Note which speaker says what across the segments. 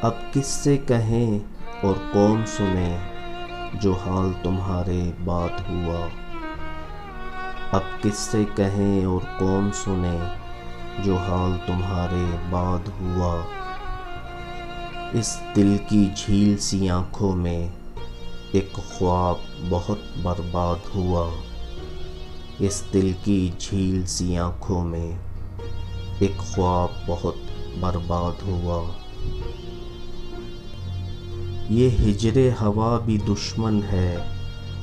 Speaker 1: अब किससे कहें और कौन सुने जो हाल तुम्हारे बाद हुआ। अब किससे कहें और कौन सुने जो हाल तुम्हारे बाद हुआ। इस दिल की झील सी आँखों में एक ख्वाब बहुत बर्बाद हुआ। इस दिल की झील सी आँखों में एक ख्वाब बहुत बर्बाद हुआ। ये हिजरे हवा भी दुश्मन है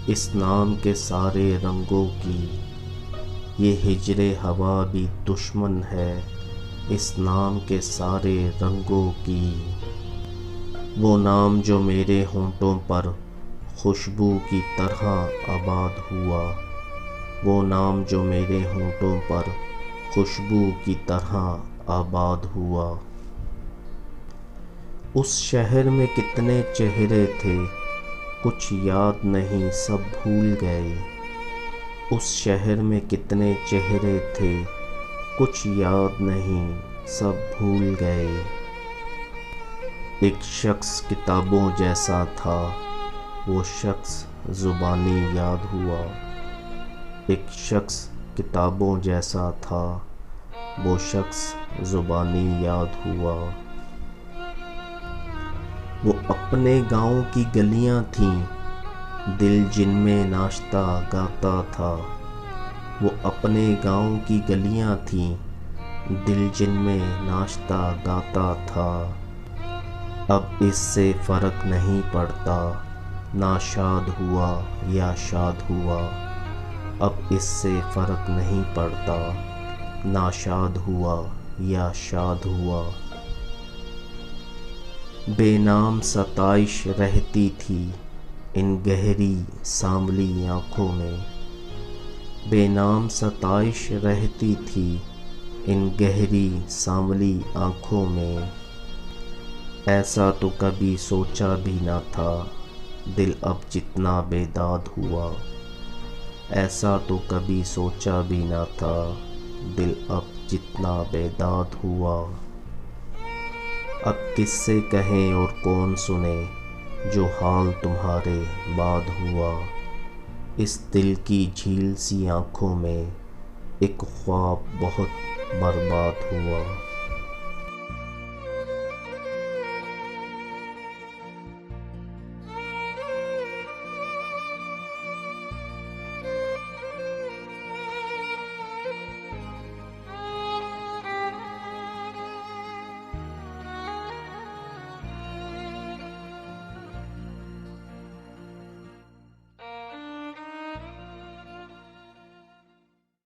Speaker 1: इस नाम के सारे रंगों की। ये हिजरे हवा भी दुश्मन है इस नाम के सारे रंगों की। वो नाम जो मेरे होंठों पर खुशबू की तरह आबाद हुआ। वो नाम जो मेरे होंठों पर खुशबू की तरह आबाद हुआ। उस शहर में कितने चेहरे थे कुछ याद नहीं सब भूल गए। उस शहर में कितने चेहरे थे कुछ याद नहीं सब भूल गए। एक शख्स किताबों जैसा था वो शख्स ज़ुबानी याद हुआ। एक शख्स किताबों जैसा था वो शख्स ज़ुबानी याद हुआ। वो अपने गाँव की गलियाँ थीं दिल जिनमें नाश्ता गाता था। वो अपने गाँव की गलियाँ थीं दिल जिनमें नाश्ता गाता था। अब इससे फ़र्क नहीं पड़ता ना शाद हुआ या शाद हुआ। अब इससे फ़र्क नहीं पड़ता ना शाद हुआ या शाद हुआ। बेनाम सताइश रहती थी इन गहरी सांवली आँखों में। बेनाम सताइश रहती थी इन गहरी सांवली आँखों में। ऐसा तो कभी सोचा भी ना था दिल अब जितना बेदाद हुआ। ऐसा तो कभी सोचा भी ना था दिल अब जितना बेदाद हुआ। अब किससे कहें और कौन सुने जो हाल तुम्हारे बाद हुआ। इस दिल की झील सी आँखों में एक ख्वाब बहुत बर्बाद हुआ।